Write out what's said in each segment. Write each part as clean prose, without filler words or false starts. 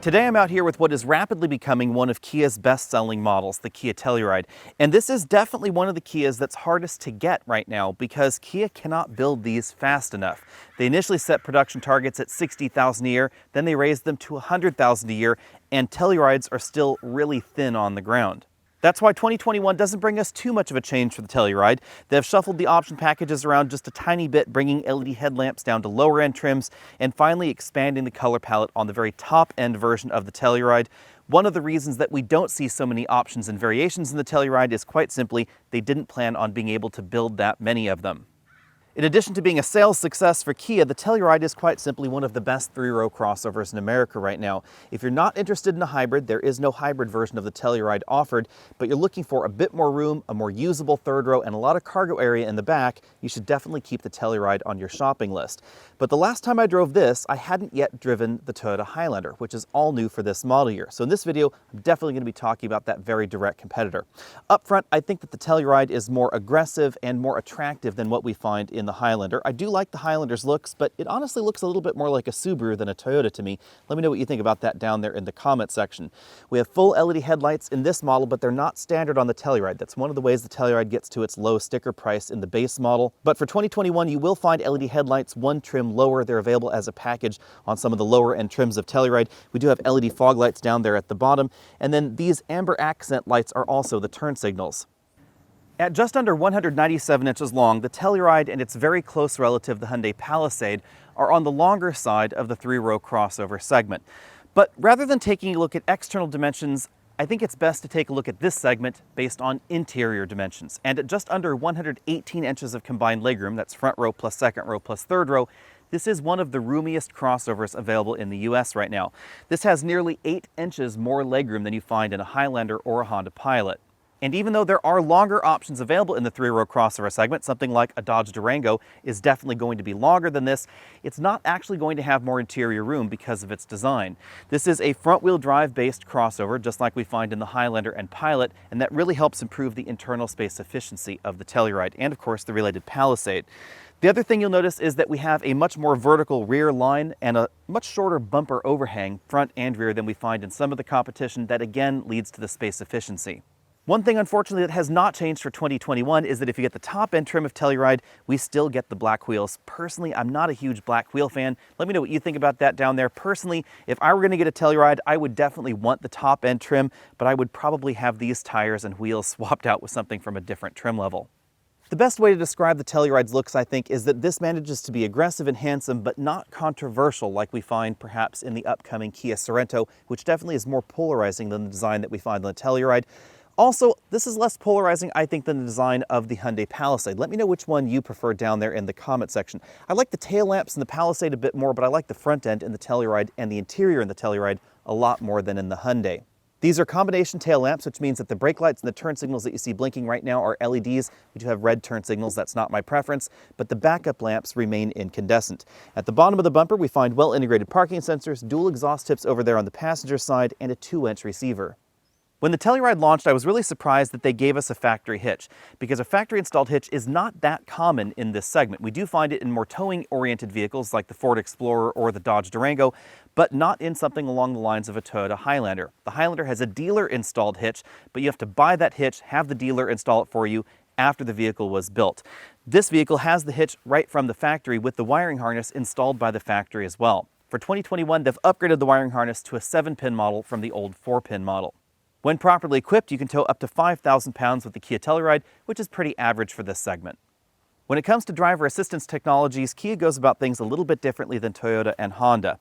Today I'm out here with what is rapidly becoming one of Kia's best-selling models, the Kia Telluride. And this is definitely one of the Kias that's hardest to get right now because Kia cannot build these fast enough. They initially set production targets at 60,000 a year, then they raised them to 100,000 a year, and Tellurides are still really thin on the ground. That's why 2021 doesn't bring us too much of a change for the Telluride. They've shuffled the option packages around just a tiny bit, bringing LED headlamps down to lower end trims and finally expanding the color palette on the very top end version of the Telluride. One of the reasons that we don't see so many options and variations in the Telluride is quite simply they didn't plan on being able to build that many of them. In addition to being a sales success for Kia, the Telluride is quite simply one of the best three-row crossovers in America right now. If you're not interested in a hybrid, there is no hybrid version of the Telluride offered, but you're looking for a bit more room, a more usable third row, and a lot of cargo area in the back, you should definitely keep the Telluride on your shopping list. But the last time I drove this, I hadn't yet driven the Toyota Highlander, which is all new for this model year. So in this video, I'm definitely going to be talking about that very direct competitor. Up front, I think that the Telluride is more aggressive and more attractive than what we find in the Highlander. I do like the Highlander's looks, but it honestly looks a little bit more like a Subaru than a Toyota to me. Let me know what you think about that down there in the comment section. We have full LED headlights in this model, but they're not standard on the Telluride. That's one of the ways the Telluride gets to its low sticker price in the base model. But for 2021, you will find LED headlights one trim lower. They're available as a package on some of the lower end trims of Telluride. We do have LED fog lights down there at the bottom, and then these amber accent lights are also the turn signals. At just under 197 inches long, the Telluride and its very close relative, the Hyundai Palisade, are on the longer side of the three-row crossover segment. But rather than taking a look at external dimensions, I think it's best to take a look at this segment based on interior dimensions. And at just under 118 inches of combined legroom, that's front row plus second row plus third row, this is one of the roomiest crossovers available in the US right now. This has nearly 8 inches more legroom than you find in a Highlander or a Honda Pilot. And even though there are longer options available in the three-row crossover segment, something like a Dodge Durango is definitely going to be longer than this, it's not actually going to have more interior room because of its design. This is a front-wheel drive based crossover, just like we find in the Highlander and Pilot, and that really helps improve the internal space efficiency of the Telluride and, of course, the related Palisade. The other thing you'll notice is that we have a much more vertical rear line and a much shorter bumper overhang, front and rear, than we find in some of the competition. That again leads to the space efficiency. One thing, unfortunately, that has not changed for 2021 is that if you get the top-end trim of Telluride, we still get the black wheels. Personally, I'm not a huge black wheel fan. Let me know what you think about that down there. Personally, if I were going to get a Telluride, I would definitely want the top-end trim, but I would probably have these tires and wheels swapped out with something from a different trim level. The best way to describe the Telluride's looks, I think, is that this manages to be aggressive and handsome, but not controversial like we find perhaps in the upcoming Kia Sorento, which definitely is more polarizing than the design that we find on the Telluride. Also, this is less polarizing, I think, than the design of the Hyundai Palisade. Let me know which one you prefer down there in the comment section. I like the tail lamps in the Palisade a bit more, but I like the front end in the Telluride and the interior in the Telluride a lot more than in the Hyundai. These are combination tail lamps, which means that the brake lights and the turn signals that you see blinking right now are LEDs. We do have red turn signals. That's not my preference, but the backup lamps remain incandescent. At the bottom of the bumper, we find well-integrated parking sensors, dual exhaust tips over there on the passenger side, and a 2-inch receiver. When the Telluride launched, I was really surprised that they gave us a factory hitch, because a factory installed hitch is not that common in this segment. We do find it in more towing-oriented vehicles like the Ford Explorer or the Dodge Durango, but not in something along the lines of a Toyota Highlander. The Highlander has a dealer-installed hitch, but you have to buy that hitch, have the dealer install it for you after the vehicle was built. This vehicle has the hitch right from the factory with the wiring harness installed by the factory as well. For 2021, they've upgraded the wiring harness to a 7-pin model from the old 4-pin model. When properly equipped, you can tow up to 5,000 pounds with the Kia Telluride, which is pretty average for this segment. When it comes to driver assistance technologies, Kia goes about things a little bit differently than Toyota and Honda.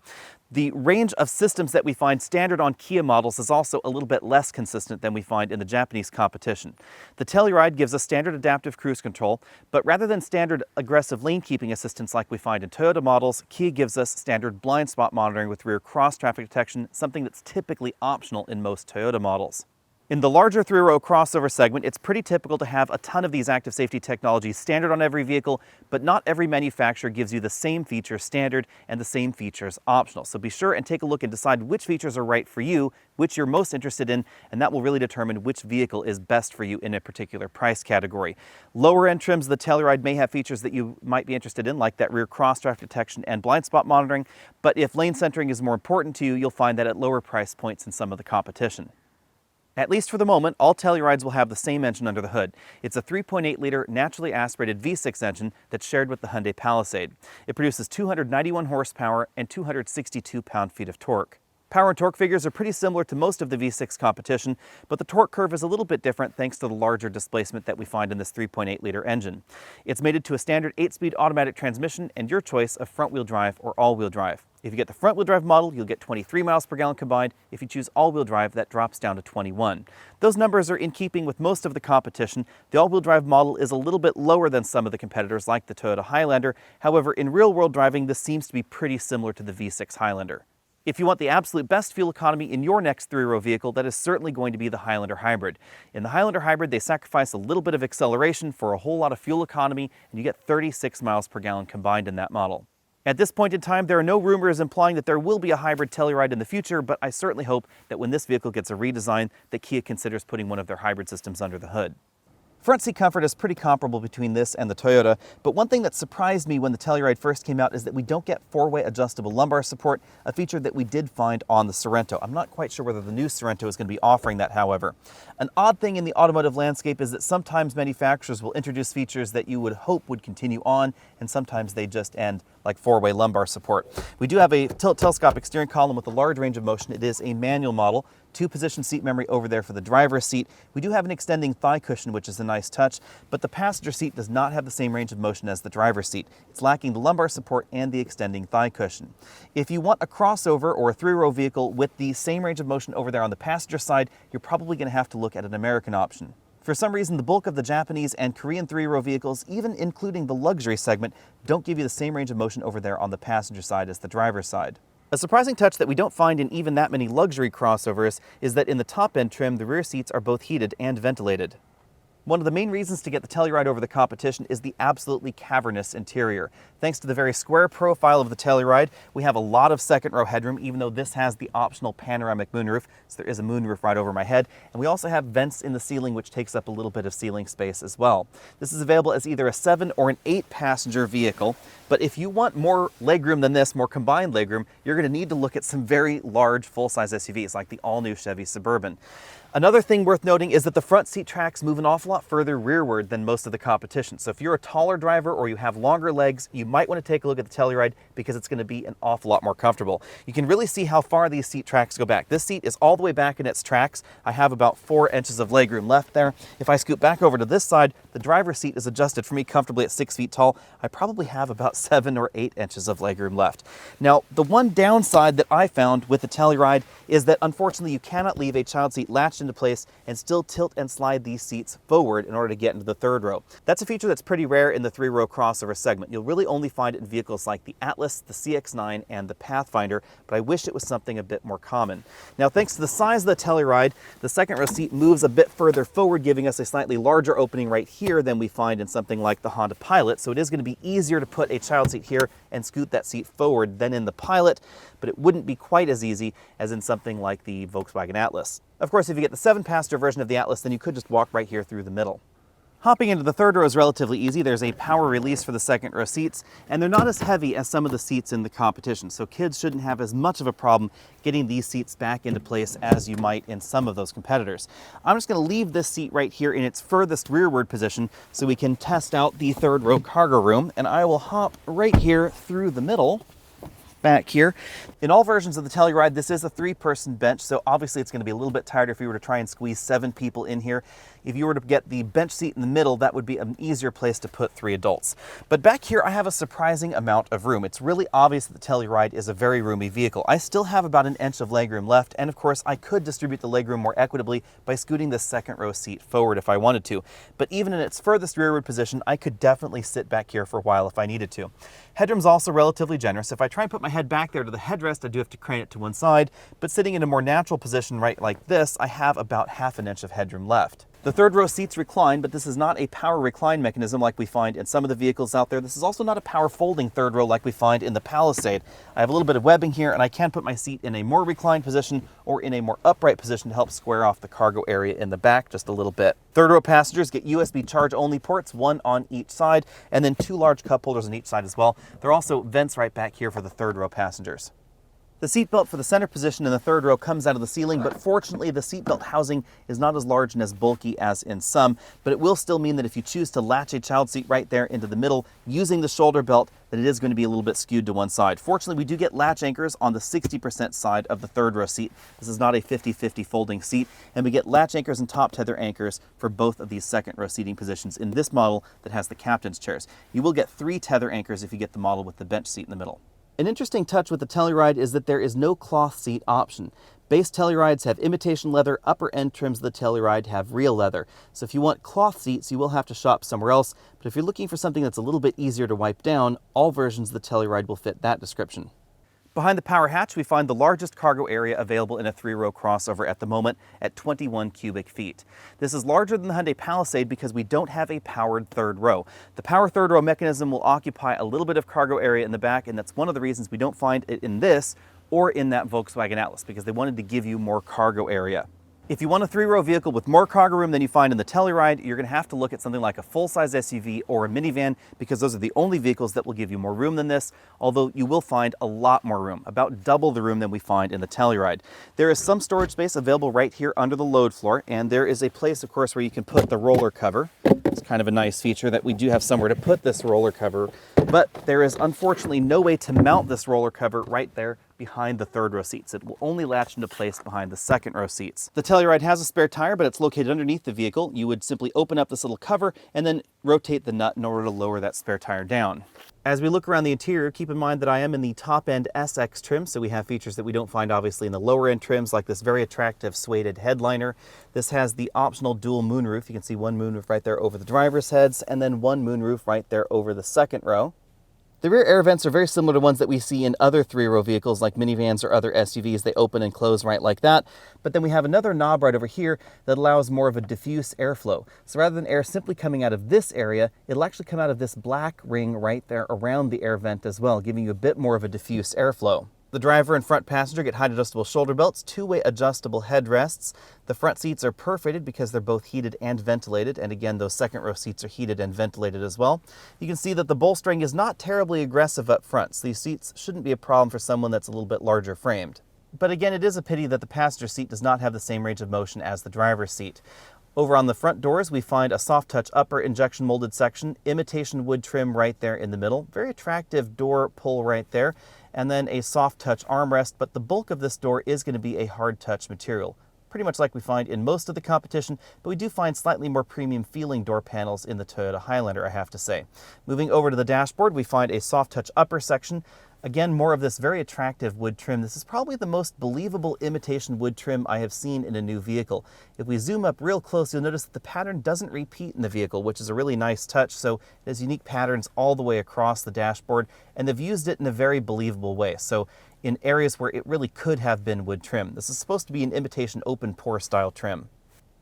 The range of systems that we find standard on Kia models is also a little bit less consistent than we find in the Japanese competition. The Telluride gives us standard adaptive cruise control, but rather than standard aggressive lane keeping assistance like we find in Toyota models, Kia gives us standard blind spot monitoring with rear cross traffic detection, something that's typically optional in most Toyota models. In the larger three-row crossover segment, it's pretty typical to have a ton of these active safety technologies standard on every vehicle, but not every manufacturer gives you the same features standard and the same features optional. So be sure and take a look and decide which features are right for you, which you're most interested in, and that will really determine which vehicle is best for you in a particular price category. Lower end trims of the Telluride may have features that you might be interested in, like that rear crossdraft detection and blind spot monitoring, but if lane centering is more important to you, you'll find that at lower price points in some of the competition. At least for the moment, all Tellurides will have the same engine under the hood. It's a 3.8-liter naturally aspirated V6 engine that's shared with the Hyundai Palisade. It produces 291 horsepower and 262 pound-feet of torque. Power and torque figures are pretty similar to most of the V6 competition, but the torque curve is a little bit different thanks to the larger displacement that we find in this 3.8-liter engine. It's mated to a standard 8-speed automatic transmission and your choice of front-wheel drive or all-wheel drive. If you get the front-wheel drive model, you'll get 23 miles per gallon combined. If you choose all-wheel drive, that drops down to 21. Those numbers are in keeping with most of the competition. The all-wheel drive model is a little bit lower than some of the competitors like the Toyota Highlander. However, in real-world driving, this seems to be pretty similar to the V6 Highlander. If you want the absolute best fuel economy in your next three-row vehicle, that is certainly going to be the Highlander Hybrid. In the Highlander Hybrid, they sacrifice a little bit of acceleration for a whole lot of fuel economy, and you get 36 miles per gallon combined in that model. At this point in time, there are no rumors implying that there will be a hybrid Telluride in the future, but I certainly hope that when this vehicle gets a redesign, that Kia considers putting one of their hybrid systems under the hood. Front seat comfort is pretty comparable between this and the Toyota, but one thing that surprised me when the Telluride first came out is that we don't get four-way adjustable lumbar support, a feature that we did find on the Sorento. I'm not quite sure whether the new Sorento is going to be offering that, however. An odd thing in the automotive landscape is that sometimes manufacturers will introduce features that you would hope would continue on, and sometimes they just end, like four-way lumbar support. We do have a telescopic steering column with a large range of motion. It is a manual model. 2-position seat memory over there for the driver's seat. We do have an extending thigh cushion, which is a nice touch, but the passenger seat does not have the same range of motion as the driver's seat. It's lacking the lumbar support and the extending thigh cushion. If you want a crossover or a three-row vehicle with the same range of motion over there on the passenger side, you're probably going to have to look at an American option. For some reason, the bulk of the Japanese and Korean three-row vehicles, even including the luxury segment, don't give you the same range of motion over there on the passenger side as the driver's side. A surprising touch that we don't find in even that many luxury crossovers is that in the top-end trim, the rear seats are both heated and ventilated. One of the main reasons to get the Telluride over the competition is the absolutely cavernous interior. Thanks to the very square profile of the Telluride, we have a lot of second-row headroom, even though this has the optional panoramic moonroof, so there is a moonroof right over my head. And we also have vents in the ceiling, which takes up a little bit of ceiling space as well. This is available as either a 7 or an 8-passenger vehicle, but if you want more legroom than this, more combined legroom, you're going to need to look at some very large full-size SUVs, like the all-new Chevy Suburban. Another thing worth noting is that the front seat tracks move an awful lot further rearward than most of the competition. So if you're a taller driver or you have longer legs, you might want to take a look at the Telluride because it's going to be an awful lot more comfortable. You can really see how far these seat tracks go back. This seat is all the way back in its tracks. I have about 4 inches of legroom left there. If I scoot back over to this side, the driver's seat is adjusted for me comfortably at 6 feet tall. I probably have about 7 or 8 inches of legroom left. Now, the one downside that I found with the Telluride is that unfortunately you cannot leave a child seat latched into place and still tilt and slide these seats forward in order to get into the third row. That's a feature that's pretty rare in the three-row crossover segment. You'll really only find it in vehicles like the Atlas, the CX-9, and the Pathfinder, but I wish it was something a bit more common. Now, thanks to the size of the Telluride, the second row seat moves a bit further forward, giving us a slightly larger opening right here than we find in something like the Honda Pilot, so it is going to be easier to put a child seat here and scoot that seat forward than in the Pilot, but it wouldn't be quite as easy as in something like the Volkswagen Atlas. Of course, if you get the 7-passenger version of the Atlas, then you could just walk right here through the middle. Hopping into the third row is relatively easy. There's a power release for the second row seats, and they're not as heavy as some of the seats in the competition, so kids shouldn't have as much of a problem getting these seats back into place as you might in some of those competitors. I'm just going to leave this seat right here in its furthest rearward position so we can test out the third row cargo room, and I will hop right here through the middle. Back here. In all versions of the Telluride, this is a 3-person bench, so obviously it's going to be a little bit tighter if we were to try and squeeze 7 people in here. If you were to get the bench seat in the middle, that would be an easier place to put 3 adults. But back here, I have a surprising amount of room. It's really obvious that the Telluride is a very roomy vehicle. I still have about an inch of legroom left, and of course, I could distribute the legroom more equitably by scooting the second row seat forward if I wanted to. But even in its furthest rearward position, I could definitely sit back here for a while if I needed to. Headroom's also relatively generous. If I try and put my head back there to the headrest, I do have to crane it to one side, but sitting in a more natural position right like this, I have about half an inch of headroom left. The third row seats recline, but this is not a power recline mechanism like we find in some of the vehicles out there. This is also not a power folding third row like we find in the Palisade. I have a little bit of webbing here, and I can put my seat in a more reclined position or in a more upright position to help square off the cargo area in the back just a little bit. Third row passengers get USB charge only ports, 1 on each side, and then 2 large cup holders on each side as well. There are also vents right back here for the third row passengers. The seatbelt for the center position in the third row comes out of the ceiling, but fortunately the seatbelt housing is not as large and as bulky as in some, but it will still mean that if you choose to latch a child seat right there into the middle using the shoulder belt, that it is going to be a little bit skewed to one side. Fortunately, we do get latch anchors on the 60% side of the third row seat. This is not a 50-50 folding seat, and we get latch anchors and top tether anchors for both of these second row seating positions in this model that has the captain's chairs. You will get 3 tether anchors if you get the model with the bench seat in the middle. An interesting touch with the Telluride is that there is no cloth seat option. Base Tellurides have imitation leather, upper end trims of the Telluride have real leather. So if you want cloth seats, you will have to shop somewhere else, but if you're looking for something that's a little bit easier to wipe down, all versions of the Telluride will fit that description. Behind the power hatch, we find the largest cargo area available in a 3-row crossover at the moment at 21 cubic feet. This is larger than the Hyundai Palisade because we don't have a powered third row. The power third row mechanism will occupy a little bit of cargo area in the back, and that's one of the reasons we don't find it in this or in that Volkswagen Atlas, because they wanted to give you more cargo area. If you want a 3-row vehicle with more cargo room than you find in the Telluride, you're going to have to look at something like a full-size SUV or a minivan, because those are the only vehicles that will give you more room than this, although you will find a lot more room, about double the room than we find in the Telluride. There is some storage space available right here under the load floor, and there is a place, of course, where you can put the roller cover. It's kind of a nice feature that we do have somewhere to put this roller cover, but there is unfortunately no way to mount this roller cover right there behind the third row seats. It will only latch into place behind the second row seats. The Telluride has a spare tire, but it's located underneath the vehicle. You would simply open up this little cover and then rotate the nut in order to lower that spare tire down. As we look around the interior, keep in mind that I am in the top-end SX trim, so we have features that we don't find obviously in the lower-end trims, like this very attractive suede headliner. This has the optional dual moonroof. You can see one moonroof right there over the driver's heads, and then one moonroof right there over the second row. The rear air vents are very similar to ones that we see in other 3-row vehicles like minivans or other SUVs. They open and close right like that. But then we have another knob right over here that allows more of a diffuse airflow. So rather than air simply coming out of this area, it'll actually come out of this black ring right there around the air vent as well, giving you a bit more of a diffuse airflow. The driver and front passenger get height adjustable shoulder belts, 2-way adjustable headrests. The front seats are perforated because they're both heated and ventilated, and again, those second row seats are heated and ventilated as well. You can see that the bolstering is not terribly aggressive up front, so these seats shouldn't be a problem for someone that's a little bit larger framed. But again, it is a pity that the passenger seat does not have the same range of motion as the driver's seat. Over on the front doors, we find a soft touch upper injection molded section, imitation wood trim right there in the middle. Very attractive door pull right there, and then a soft touch armrest, but the bulk of this door is going to be a hard touch material. Pretty much like we find in most of the competition, but we do find slightly more premium feeling door panels in the Toyota Highlander, I have to say. Moving over to the dashboard, we find a soft touch upper section. Again, more of this very attractive wood trim. This is probably the most believable imitation wood trim I have seen in a new vehicle. If we zoom up real close, you'll notice that the pattern doesn't repeat in the vehicle, which is a really nice touch. So it has unique patterns all the way across the dashboard, and they've used it in a very believable way. So in areas where it really could have been wood trim. This is supposed to be an imitation open pore style trim.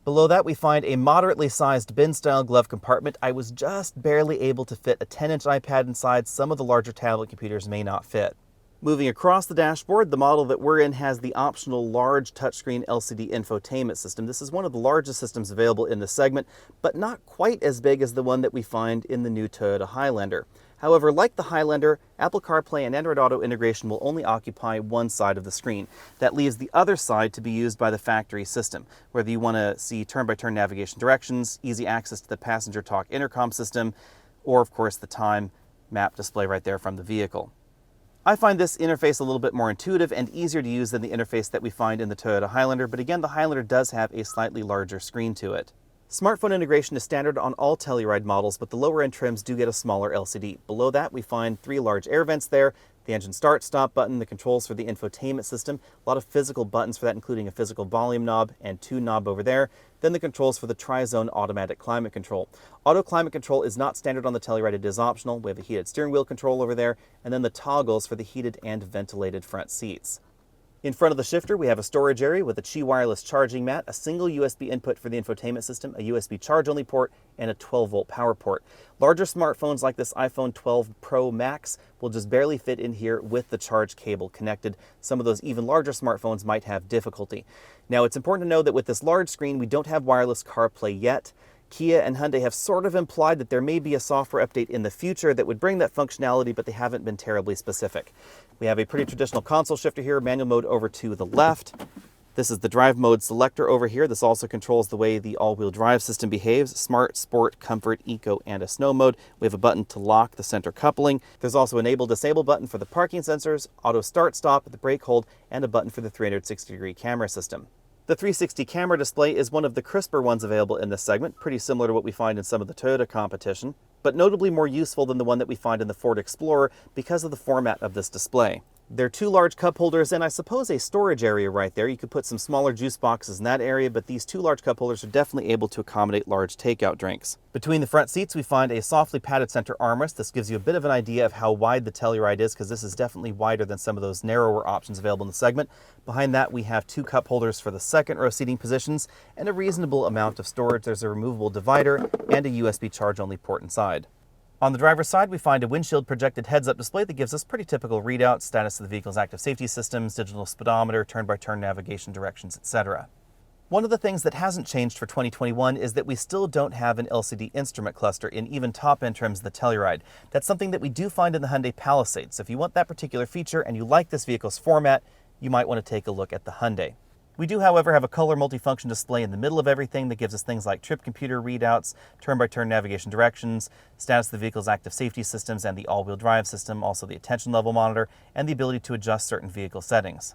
Below that, we find a moderately sized bin-style glove compartment. I was just barely able to fit a 10-inch iPad inside. Some of the larger tablet computers may not fit. Moving across the dashboard, the model that we're in has the optional large touchscreen LCD infotainment system. This is one of the largest systems available in the segment, but not quite as big as the one that we find in the new Toyota Highlander. However, like the Highlander, Apple CarPlay and Android Auto integration will only occupy one side of the screen. That leaves the other side to be used by the factory system, whether you want to see turn-by-turn navigation directions, easy access to the passenger talk intercom system, or of course the time map display right there from the vehicle. I find this interface a little bit more intuitive and easier to use than the interface that we find in the Toyota Highlander, but again, the Highlander does have a slightly larger screen to it. Smartphone integration is standard on all Telluride models, but the lower end trims do get a smaller LCD. Below that, we find 3 large air vents there, the engine start-stop button, the controls for the infotainment system, a lot of physical buttons for that, including a physical volume knob and 2 knob over there, then the controls for the tri-zone automatic climate control. Auto climate control is not standard on the Telluride, it is optional. We have a heated steering wheel control over there, and then the toggles for the heated and ventilated front seats. In front of the shifter, we have a storage area with a Qi wireless charging mat, a single USB input for the infotainment system, a USB charge-only port, and a 12-volt power port. Larger smartphones like this iPhone 12 Pro Max will just barely fit in here with the charge cable connected. Some of those even larger smartphones might have difficulty. Now, it's important to know that with this large screen, we don't have wireless CarPlay yet. Kia and Hyundai have sort of implied that there may be a software update in the future that would bring that functionality, but they haven't been terribly specific. We have a pretty traditional console shifter here, manual mode over to the left. This is the drive mode selector over here. This also controls the way the all-wheel drive system behaves: Smart, Sport, Comfort, Eco, and a Snow mode. We have a button to lock the center coupling. There's also an enable-disable button for the parking sensors, auto start-stop, the brake hold, and a button for the 360-degree camera system. The 360 camera display is one of the crisper ones available in this segment, pretty similar to what we find in some of the Toyota competition, but notably more useful than the one that we find in the Ford Explorer because of the format of this display. There are 2 large cup holders and I suppose a storage area right there. You could put some smaller juice boxes in that area, but these 2 large cup holders are definitely able to accommodate large takeout drinks. Between the front seats, we find a softly padded center armrest. This gives you a bit of an idea of how wide the Telluride is, because this is definitely wider than some of those narrower options available in the segment. Behind that, we have 2 cup holders for the second row seating positions and a reasonable amount of storage. There's a removable divider and a USB charge-only port inside. On the driver's side, we find a windshield projected heads-up display that gives us pretty typical readouts: status of the vehicle's active safety systems, digital speedometer, turn-by-turn navigation directions, etc. One of the things that hasn't changed for 2021 is that we still don't have an LCD instrument cluster in even top-end trims of the Telluride. That's something that we do find in the Hyundai Palisade, so if you want that particular feature and you like this vehicle's format, you might want to take a look at the Hyundai. We do, however, have a color multifunction display in the middle of everything that gives us things like trip computer readouts, turn-by-turn navigation directions, status of the vehicle's active safety systems and the all-wheel drive system, also the attention level monitor, and the ability to adjust certain vehicle settings.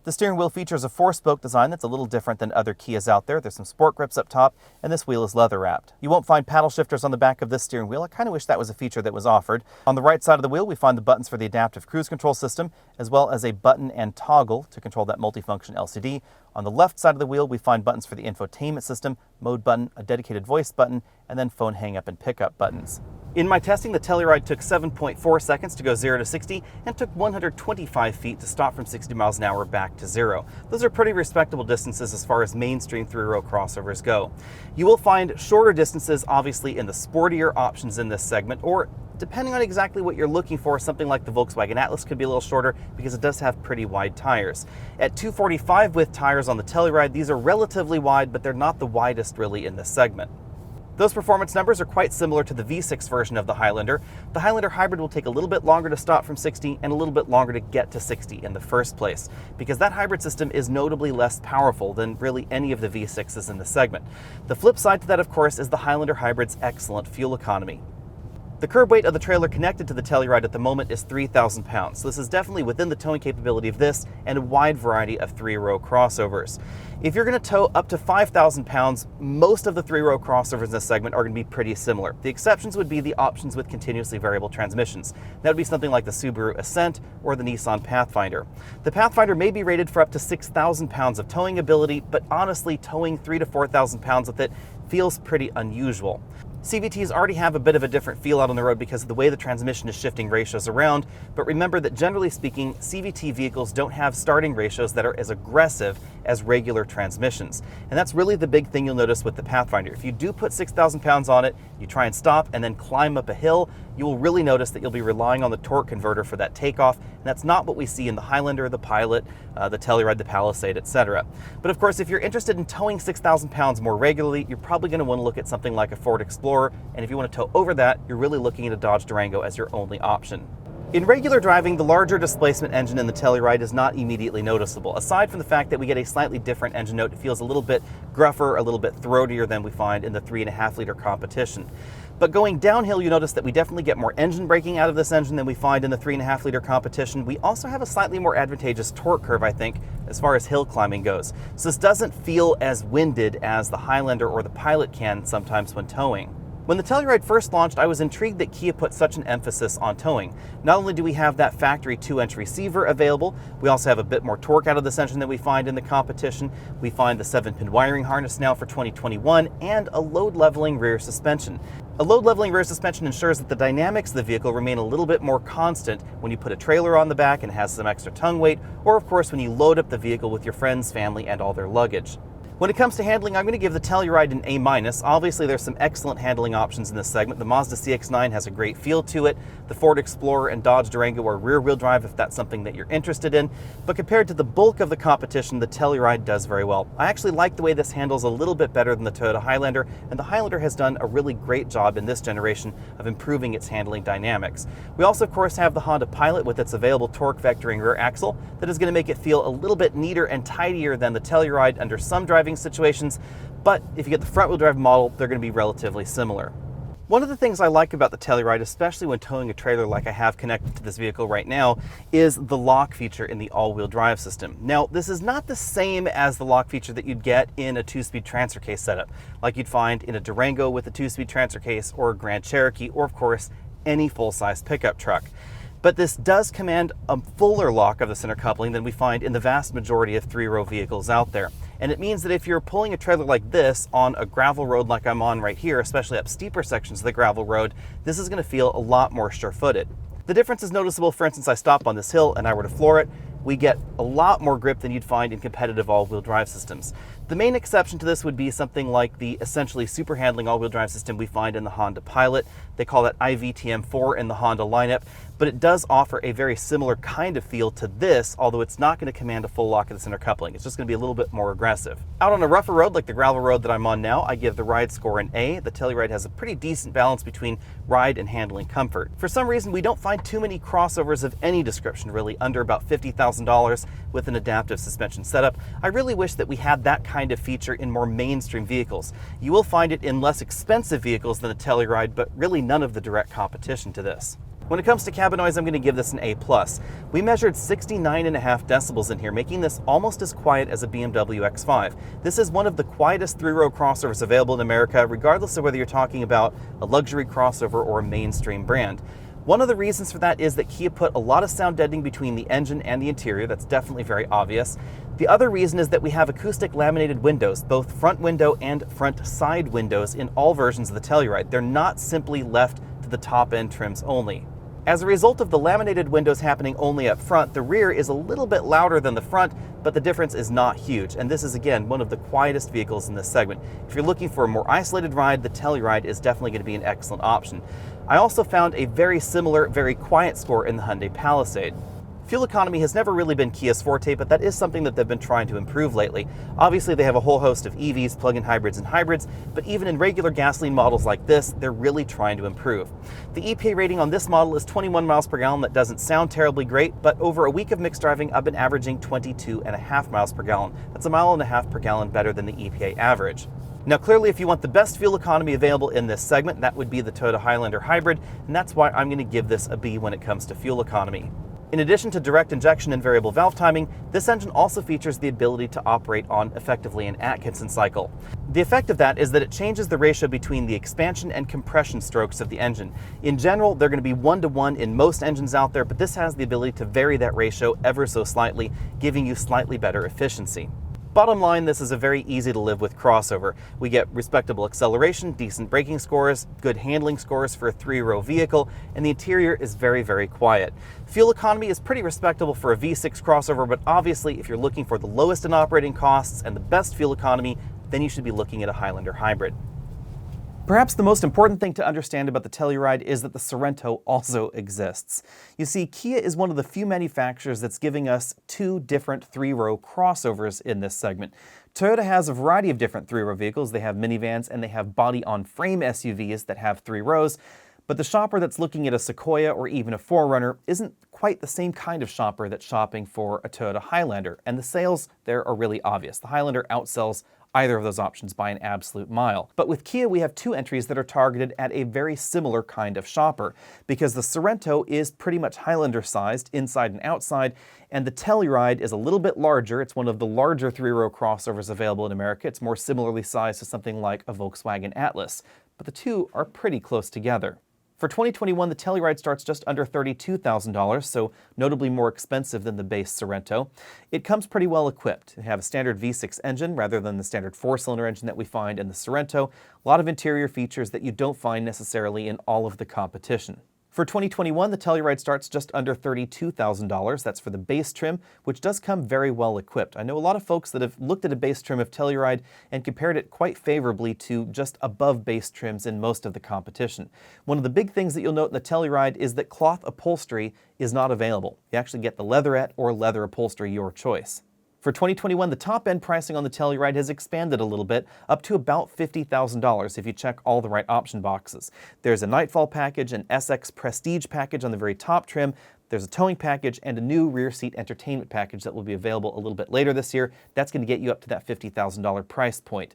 The steering wheel features a 4-spoke design that's a little different than other Kias out there. There's some sport grips up top, and this wheel is leather wrapped. You won't find paddle shifters on the back of this steering wheel. I kind of wish that was a feature that was offered. On the right side of the wheel, we find the buttons for the adaptive cruise control system, as well as a button and toggle to control that multifunction LCD. On the left side of the wheel, we find buttons for the infotainment system, mode button, a dedicated voice button, and then phone hang-up and pickup buttons. In my testing, the Telluride took 7.4 seconds to go 0 to 60 and took 125 feet to stop from 60 miles an hour back to 0. Those are pretty respectable distances as far as mainstream 3-row crossovers go. You will find shorter distances, obviously, in the sportier options in this segment, or depending on exactly what you're looking for, something like the Volkswagen Atlas could be a little shorter because it does have pretty wide tires. At 245 width tires on the Telluride, these are relatively wide, but they're not the widest really in this segment. Those performance numbers are quite similar to the V6 version of the Highlander. The Highlander Hybrid will take a little bit longer to stop from 60 and a little bit longer to get to 60 in the first place, because that hybrid system is notably less powerful than really any of the V6s in the segment. The flip side to that, of course, is the Highlander Hybrid's excellent fuel economy. The curb weight of the trailer connected to the Telluride at the moment is 3,000 pounds, so this is definitely within the towing capability of this and a wide variety of 3-row crossovers. If you're going to tow up to 5,000 pounds, most of the 3-row crossovers in this segment are going to be pretty similar. The exceptions would be the options with continuously variable transmissions. That would be something like the Subaru Ascent or the Nissan Pathfinder. The Pathfinder may be rated for up to 6,000 pounds of towing ability, but honestly, towing 3,000 to 4,000 pounds with it feels pretty unusual. CVTs already have a bit of a different feel out on the road because of the way the transmission is shifting ratios around, but remember that generally speaking, CVT vehicles don't have starting ratios that are as aggressive as regular transmissions. And that's really the big thing you'll notice with the Pathfinder. If you do put 6,000 pounds on it, you try and stop and then climb up a hill, you will really notice that you'll be relying on the torque converter for that takeoff, and that's not what we see in the Highlander, the Pilot, the Telluride, the Palisade, etc. But of course, if you're interested in towing 6,000 pounds more regularly, you're probably going to want to look at something like a Ford Explorer, and if you want to tow over that, you're really looking at a Dodge Durango as your only option. In regular driving, the larger displacement engine in the Telluride is not immediately noticeable, aside from the fact that we get a slightly different engine note. It feels a little bit gruffer, a little bit throatier than we find in the 3.5-liter competition. But going downhill, you notice that we definitely get more engine braking out of this engine than we find in the 3.5-liter competition. We also have a slightly more advantageous torque curve, I think, as far as hill climbing goes. So this doesn't feel as winded as the Highlander or the Pilot can sometimes when towing. When the Telluride first launched, I was intrigued that Kia put such an emphasis on towing. Not only do we have that factory 2-inch receiver available, we also have a bit more torque out of this engine than we find in the competition. We find the 7-pin wiring harness now for 2021 and a load leveling rear suspension. A load leveling rear suspension ensures that the dynamics of the vehicle remain a little bit more constant when you put a trailer on the back and has some extra tongue weight, or of course when you load up the vehicle with your friends, family, and all their luggage. When it comes to handling, I'm going to give the Telluride an A-. Obviously, there's some excellent handling options in this segment. The Mazda CX-9 has a great feel to it. The Ford Explorer and Dodge Durango are rear-wheel drive if that's something that you're interested in. But compared to the bulk of the competition, the Telluride does very well. I actually like the way this handles a little bit better than the Toyota Highlander, and the Highlander has done a really great job in this generation of improving its handling dynamics. We also, of course, have the Honda Pilot with its available torque vectoring rear axle that is going to make it feel a little bit neater and tidier than the Telluride under some driving situations, but if you get the front-wheel drive model, they're going to be relatively similar. One of the things I like about the Telluride, especially when towing a trailer like I have connected to this vehicle right now, is the lock feature in the all-wheel drive system. Now, this is not the same as the lock feature that you'd get in a 2-speed transfer case setup, like you'd find in a Durango with a 2-speed transfer case, or a Grand Cherokee, or of course, any full-size pickup truck. But this does command a fuller lock of the center coupling than we find in the vast majority of 3-row vehicles out there. And it means that if you're pulling a trailer like this on a gravel road like I'm on right here, especially up steeper sections of the gravel road, this is going to feel a lot more sure-footed. The difference is noticeable. For instance, I stop on this hill and I were to floor it, we get a lot more grip than you'd find in competitive all-wheel drive systems. The main exception to this would be something like the essentially super handling all-wheel drive system we find in the Honda Pilot. They call that IVTM4 in the Honda lineup, but it does offer a very similar kind of feel to this, although it's not going to command a full lock of the center coupling. It's just going to be a little bit more aggressive. Out on a rougher road like the gravel road that I'm on now, I give the ride score an A. The Telluride has a pretty decent balance between ride and handling comfort. For some reason, we don't find too many crossovers of any description, really, under about $50,000 with an adaptive suspension setup. I really wish that we had that kind of feature in more mainstream vehicles. You will find it in less expensive vehicles than the Telluride, but really none of the direct competition to this. When it comes to cabin noise, I'm going to give this an A+. We measured 69.5 decibels in here, making this almost as quiet as a BMW X5. This is one of the quietest 3-row crossovers available in America, regardless of whether you're talking about a luxury crossover or a mainstream brand. One of the reasons for that is that Kia put a lot of sound deadening between the engine and the interior. That's definitely very obvious. The other reason is that we have acoustic laminated windows, both front window and front side windows in all versions of the Telluride. They're not simply left to the top end trims only. As a result of the laminated windows happening only up front, the rear is a little bit louder than the front, but the difference is not huge. And this is, again, one of the quietest vehicles in this segment. If you're looking for a more isolated ride, the Telluride is definitely going to be an excellent option. I also found a very similar, very quiet score in the Hyundai Palisade. Fuel economy has never really been Kia's forte, but that is something that they've been trying to improve lately. Obviously, they have a whole host of EVs, plug-in hybrids, and hybrids, but even in regular gasoline models like this, they're really trying to improve. The EPA rating on this model is 21 miles per gallon. That doesn't sound terribly great, but over a week of mixed driving, I've been averaging 22.5 miles per gallon. That's 1.5 miles per gallon better than the EPA average. Now, clearly, if you want the best fuel economy available in this segment, that would be the Toyota Highlander Hybrid, and that's why I'm going to give this a B when it comes to fuel economy. In addition to direct injection and variable valve timing, this engine also features the ability to operate on effectively an Atkinson cycle. The effect of that is that it changes the ratio between the expansion and compression strokes of the engine. In general, they're going to be 1-to-1 in most engines out there, but this has the ability to vary that ratio ever so slightly, giving you slightly better efficiency. Bottom line, this is a very easy to live with crossover. We get respectable acceleration, decent braking scores, good handling scores for a 3-row vehicle, and the interior is very, very quiet. Fuel economy is pretty respectable for a V6 crossover, but obviously if you're looking for the lowest in operating costs and the best fuel economy, then you should be looking at a Highlander Hybrid. Perhaps the most important thing to understand about the Telluride is that the Sorento also exists. You see, Kia is one of the few manufacturers that's giving us 2 different 3-row crossovers in this segment. Toyota has a variety of different 3-row vehicles. They have minivans and they have body-on-frame SUVs that have 3 rows. But the shopper that's looking at a Sequoia or even a 4Runner isn't quite the same kind of shopper that's shopping for a Toyota Highlander, and the sales there are really obvious. The Highlander outsells either of those options by an absolute mile. But with Kia, we have two entries that are targeted at a very similar kind of shopper, because the Sorento is pretty much Highlander-sized inside and outside, and the Telluride is a little bit larger. It's one of the larger three-row crossovers available in America. It's more similarly sized to something like a Volkswagen Atlas, but the two are pretty close together. For 2021, the Telluride starts just under $32,000, so notably more expensive than the base Sorento. It comes pretty well equipped. They have a standard V6 engine rather than the standard 4-cylinder engine that we find in the Sorento. A lot of interior features that you don't find necessarily in all of the competition. For 2021, the Telluride starts just under $32,000. That's for the base trim, which does come very well equipped. I know a lot of folks that have looked at a base trim of Telluride and compared it quite favorably to just above base trims in most of the competition. One of the big things that you'll note in the Telluride is that cloth upholstery is not available. You actually get the leatherette or leather upholstery, your choice. For 2021, the top-end pricing on the Telluride has expanded a little bit, up to about $50,000 if you check all the right option boxes. There's a Nightfall package, an SX Prestige package on the very top trim, there's a towing package, and a new rear seat entertainment package that will be available a little bit later this year. That's going to get you up to that $50,000 price point.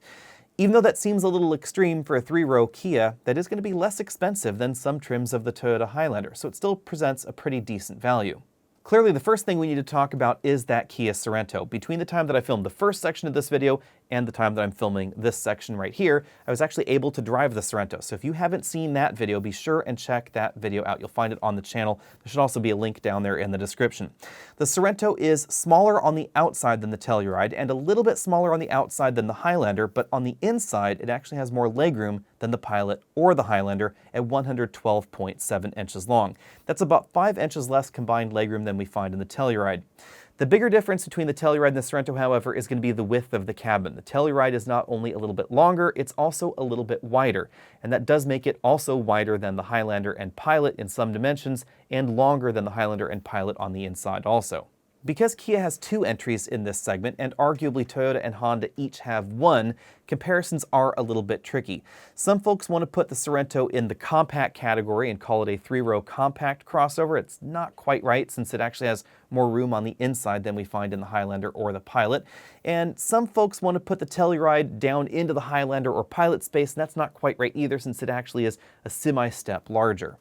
Even though that seems a little extreme for a three-row Kia, that is going to be less expensive than some trims of the Toyota Highlander, so it still presents a pretty decent value. Clearly, the first thing we need to talk about is that Kia Sorento. Between the time that I filmed the first section of this video and the time that I'm filming this section right here, I was actually able to drive the Sorento. So if you haven't seen that video, be sure and check that video out. You'll find it on the channel. There should also be a link down there in the description. The Sorento is smaller on the outside than the Telluride and a little bit smaller on the outside than the Highlander, but on the inside, it actually has more legroom than the Pilot or the Highlander at 112.7 inches long. That's about 5 inches less combined legroom than we find in the Telluride. The bigger difference between the Telluride and the Sorento, however, is going to be the width of the cabin. The Telluride is not only a little bit longer, it's also a little bit wider, and that does make it also wider than the Highlander and Pilot in some dimensions, and longer than the Highlander and Pilot on the inside also. Because Kia has two entries in this segment, and arguably Toyota and Honda each have one, comparisons are a little bit tricky. Some folks want to put the Sorento in the compact category and call it a three-row compact crossover. It's not quite right, since it actually has more room on the inside than we find in the Highlander or the Pilot. And some folks want to put the Telluride down into the Highlander or Pilot space, and that's not quite right either, since it actually is a semi-step larger.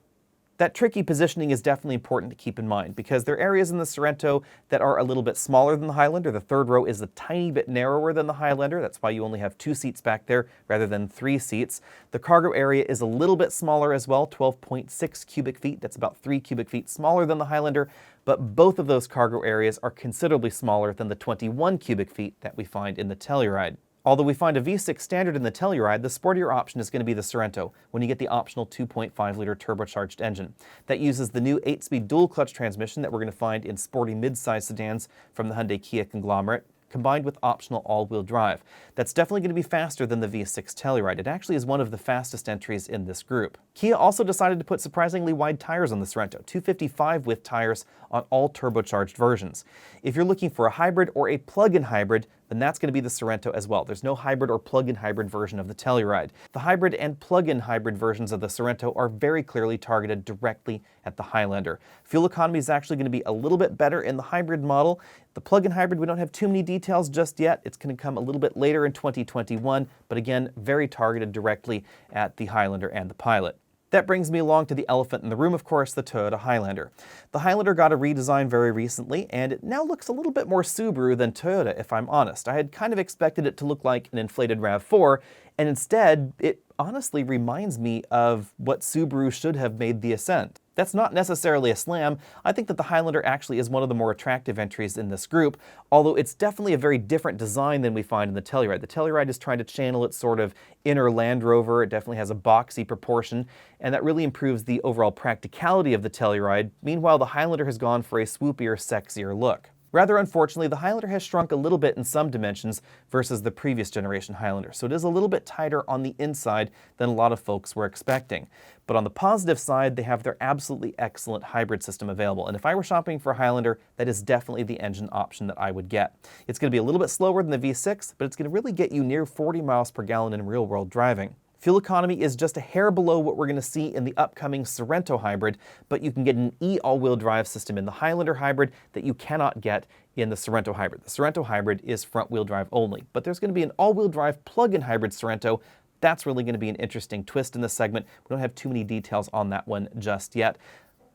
That tricky positioning is definitely important to keep in mind, because there are areas in the Sorento that are a little bit smaller than the Highlander. The third row is a tiny bit narrower than the Highlander. That's why you only have 2 seats back there rather than 3 seats. The cargo area is a little bit smaller as well, 12.6 cubic feet. That's about 3 cubic feet smaller than the Highlander, but both of those cargo areas are considerably smaller than the 21 cubic feet that we find in the Telluride. Although we find a V6 standard in the Telluride, the sportier option is going to be the Sorento when you get the optional 2.5-liter turbocharged engine. That uses the new 8-speed dual-clutch transmission that we're going to find in sporty mid-size sedans from the Hyundai Kia conglomerate, combined with optional all-wheel drive. That's definitely going to be faster than the V6 Telluride. It actually is one of the fastest entries in this group. Kia also decided to put surprisingly wide tires on the Sorento, 255 width tires on all turbocharged versions. If you're looking for a hybrid or a plug-in hybrid, then that's going to be the Sorento as well. There's no hybrid or plug-in hybrid version of the Telluride. The hybrid and plug-in hybrid versions of the Sorento are very clearly targeted directly at the Highlander. Fuel economy is actually going to be a little bit better in the hybrid model. The plug-in hybrid, we don't have too many details just yet. It's going to come a little bit later in 2021, but again, very targeted directly at the Highlander and the Pilot. That brings me along to the elephant in the room, of course, the Toyota Highlander. The Highlander got a redesign very recently, and it now looks a little bit more Subaru than Toyota, if I'm honest. I had kind of expected it to look like an inflated RAV4, and instead, it honestly reminds me of what Subaru should have made the Ascent. That's not necessarily a slam. I think that the Highlander actually is one of the more attractive entries in this group, although it's definitely a very different design than we find in the Telluride. The Telluride is trying to channel its sort of inner Land Rover. It definitely has a boxy proportion, and that really improves the overall practicality of the Telluride. Meanwhile, the Highlander has gone for a swoopier, sexier look. Rather unfortunately, the Highlander has shrunk a little bit in some dimensions versus the previous generation Highlander, so it is a little bit tighter on the inside than a lot of folks were expecting. But on the positive side, they have their absolutely excellent hybrid system available, and if I were shopping for a Highlander, that is definitely the engine option that I would get. It's going to be a little bit slower than the V6, but it's going to really get you near 40 miles per gallon in real-world driving. Fuel economy is just a hair below what we're going to see in the upcoming Sorento hybrid, but you can get an all-wheel drive system in the Highlander hybrid that you cannot get in the Sorento hybrid. The Sorento hybrid is front-wheel drive only, but there's going to be an all-wheel drive plug-in hybrid Sorento. That's really going to be an interesting twist in this segment. We don't have too many details on that one just yet.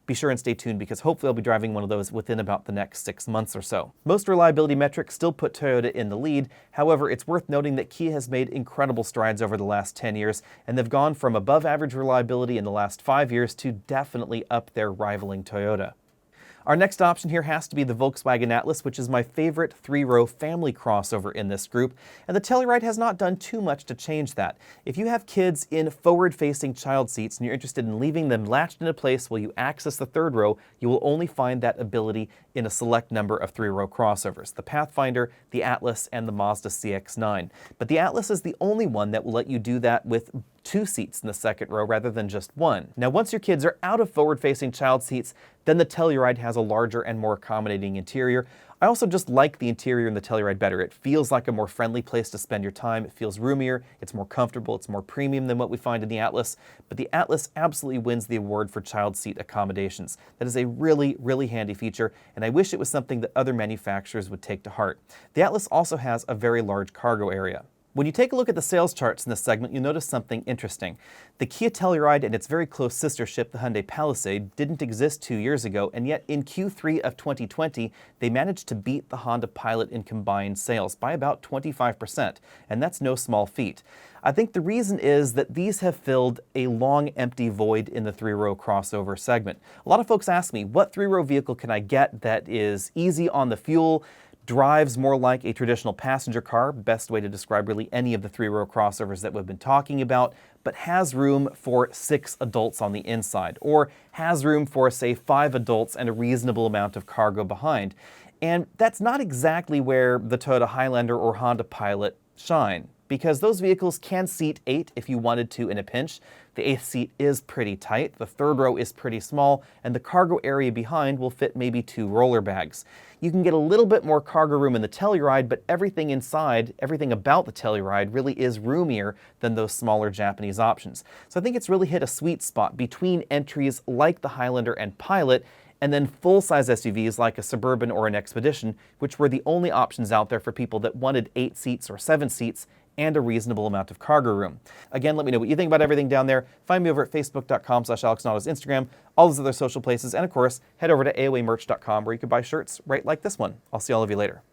Be sure and stay tuned because hopefully I'll be driving one of those within about the next 6 months or so. Most reliability metrics still put Toyota in the lead. However, it's worth noting that Kia has made incredible strides over the last 10 years, and they've gone from above average reliability in the last 5 years to definitely up there rivaling Toyota. Our next option here has to be the Volkswagen Atlas, which is my favorite 3-row family crossover in this group, and the Telluride has not done too much to change that. If you have kids in forward-facing child seats and you're interested in leaving them latched into place while you access the 3rd row, you will only find that ability in a select number of 3-row crossovers, the Pathfinder, the Atlas, and the Mazda CX-9. But the Atlas is the only one that will let you do that with 2 seats in the 2nd row rather than just 1. Now, once your kids are out of forward-facing child seats, then the Telluride has a larger and more accommodating interior. I also just like the interior in the Telluride better. It feels like a more friendly place to spend your time. It feels roomier, it's more comfortable, it's more premium than what we find in the Atlas. But the Atlas absolutely wins the award for child seat accommodations. That is a really, really handy feature, and I wish it was something that other manufacturers would take to heart. The Atlas also has a very large cargo area. When you take a look at the sales charts in this segment, you'll notice something interesting. The Kia Telluride and its very close sister ship, the Hyundai Palisade, didn't exist 2 years ago, and yet in Q3 of 2020, they managed to beat the Honda Pilot in combined sales by about 25%, and that's no small feat. I think the reason is that these have filled a long, empty void in the 3-row crossover segment. A lot of folks ask me, what 3-row vehicle can I get that is easy on the fuel, drives more like a traditional passenger car, best way to describe really any of the 3-row crossovers that we've been talking about, but has room for 6 adults on the inside, or has room for, say, 5 adults and a reasonable amount of cargo behind. And that's not exactly where the Toyota Highlander or Honda Pilot shine, because those vehicles can seat 8 if you wanted to in a pinch. The 8th seat is pretty tight, the 3rd row is pretty small, and the cargo area behind will fit maybe 2 roller bags. You can get a little bit more cargo room in the Telluride, but everything inside, everything about the Telluride really is roomier than those smaller Japanese options. So I think it's really hit a sweet spot between entries like the Highlander and Pilot, and then full-size SUVs like a Suburban or an Expedition, which were the only options out there for people that wanted 8 seats or 7 seats and a reasonable amount of cargo room. Again, let me know what you think about everything down there. Find me over at facebook.com/AlexNautos, Instagram, all those other social places, and of course, head over to AOAmerch.com where you can buy shirts right like this one. I'll see all of you later.